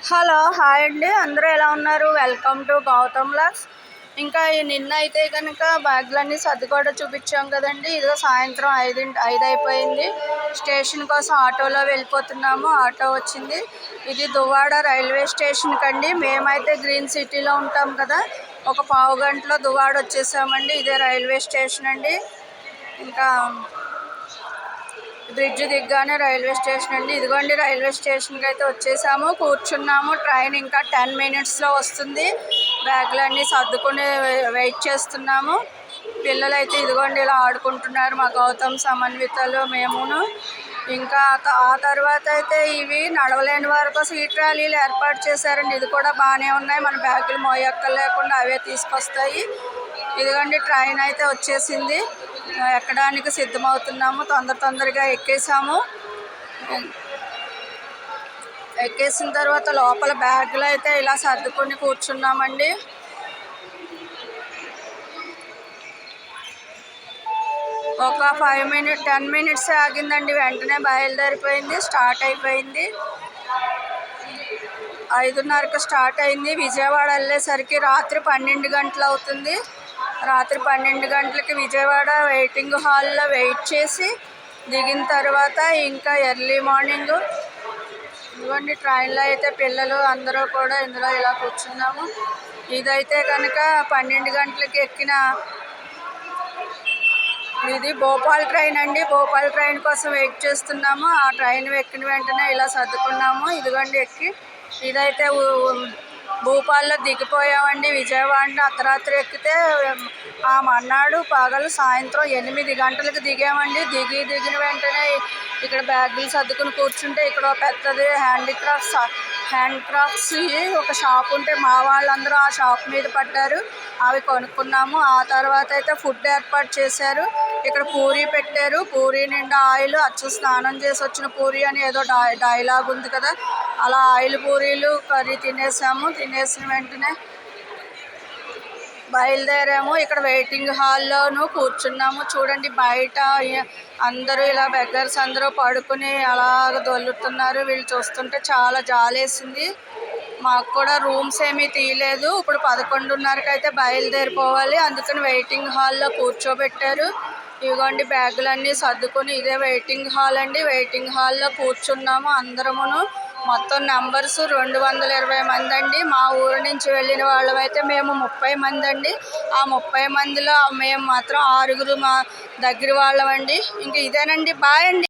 Hello hi అండి, అందరూ ఎలా ఉన్నారు? Welcome to Gautam vlogs. ఇంకా నిన్న అయితే కనుక బ్యాగులన్నీ సర్దుకోవడ చూపించాం కదండి. ఇదిగో సాయంత్రం 5 అయిపోయింది. స్టేషన్ కోసం ఆటోలో వెళ్ళిపోతున్నాము. ఆటో వచ్చింది. ఇది దువ్వాడ రైల్వే స్టేషన్కి అండి. మేమైతే గ్రీన్ సిటీలో ఉంటాం కదా, ఒక పావు గంటలో దువ్వాడ వచ్చేసామండి. ఇదే రైల్వే స్టేషన్ అండి. ఇంకా బ్రిడ్జ్ దిగ్గానే రైల్వే స్టేషన్ అండి. ఇదిగోండి రైల్వే స్టేషన్కి అయితే వచ్చేసాము, కూర్చున్నాము. ట్రైన్ ఇంకా 10 మినిట్స్లో వస్తుంది. బ్యాగులన్నీ సర్దుకుని వెయిట్ చేస్తున్నాము. పిల్లలైతే ఇదిగోండి ఇలా ఆడుకుంటున్నారు, మా గౌతమ్ సమన్వితలు మేమును. ఇంకా ఆ తర్వాత అయితే ఇవి నడవలేని వారి కోసం ఈ ట్రాలీలు ఏర్పాటు చేశారండి. ఇది కూడా బాగానే ఉన్నాయి, మన బ్యాగులు మోయక్కర్లేకుండా అవే తీసుకొస్తాయి. ఇదిగోండి ట్రైన్ అయితే వచ్చేసింది, ఎక్కడానికి సిద్ధమవుతున్నాము. తొందరగా ఎక్కేసాము. ఎక్కేసిన తర్వాత లోపల బ్యాగులు అయితే ఇలా సర్దుకొని కూర్చున్నామండి. ఒక 10 మినిట్స్ ఆగిందండి, వెంటనే బయలుదేరిపోయింది, స్టార్ట్ అయిపోయింది. 5:30కి స్టార్ట్ అయింది. విజయవాడ వెళ్ళేసరికి రాత్రి 12 గంటలు అవుతుంది. రాత్రి 12 గంటలకి విజయవాడ వెయిటింగ్ హాల్లో వెయిట్ చేసి దిగిన తర్వాత ఇంకా ఎర్లీ మార్నింగ్ ఇదిగోండి ట్రైన్లో అయితే పిల్లలు అందరూ కూడా ఇందులో ఇలా కూర్చున్నాము. ఇదైతే కనుక 12 గంటలకి ఎక్కిన ఇది భోపాల్ ట్రైన్ అండి. భోపాల్ ట్రైన్ కోసం వెయిట్ చేస్తున్నాము. ఆ ట్రైన్ ఎక్కిన వెంటనే ఇలా సర్దుకున్నాము. ఇదిగోండి ఎక్కి ఇదైతే భూపాల్లో దిగిపోయామండి. విజయవాడ అర్ధరాత్రి ఎక్కితే ఆ మన్నాడు పగలు సాయంత్రం 8 గంటలకు దిగామండి. దిగిన వెంటనే ఇక్కడ బ్యాగులు సర్దుకుని కూర్చుంటే ఇక్కడ పెద్దది హ్యాండ్ క్రాఫ్ట్స్ ఒక షాప్ ఉంటే మా వాళ్ళందరూ ఆ షాప్ మీద పడ్డారు, అవి కొనుక్కున్నాము. ఆ తర్వాత అయితే ఫుడ్ ఏర్పాటు చేశారు. ఇక్కడ పూరీ పెట్టారు, పూరీ నిండా ఆయిల్, అచ్చు స్నానం చేసి వచ్చిన పూరీ అని ఏదో డైలాగ్ ఉంది కదా, అలా ఆయిల్ పూరీలు కర్రీ తినేసాము. తినేసిన వెంటనే బయలుదేరాము. ఇక్కడ వెయిటింగ్ హాల్లోనూ కూర్చున్నాము. చూడండి బయట అందరూ ఇలా బెగ్గర్స్ అందరూ పడుకుని అలాగ దొల్లుతున్నారు. వీళ్ళు చూస్తుంటే చాలా జాలేసింది. మాకు కూడా రూమ్స్ ఏమీ తీయలేదు. ఇప్పుడు 11:30కి అయితే బయలుదేరిపోవాలి, అందుకని వెయిటింగ్ హాల్లో కూర్చోబెట్టారు. ఇదిగోండి బ్యాగులన్నీ సర్దుకొని ఇదే వెయిటింగ్ హాల్ అండి. వెయిటింగ్ హాల్లో కూర్చున్నాము అందరమును. మొత్తం నెంబర్స్ 220 మంది అండి. మా ఊరు నుంచి వెళ్ళిన వాళ్ళమైతే మేము 30 మంది అండి. ఆ 30 మందిలో మేము మాత్రం 6 మా దగ్గర వాళ్ళమండి. ఇంక ఇదేనండి, బాయ్ అండి.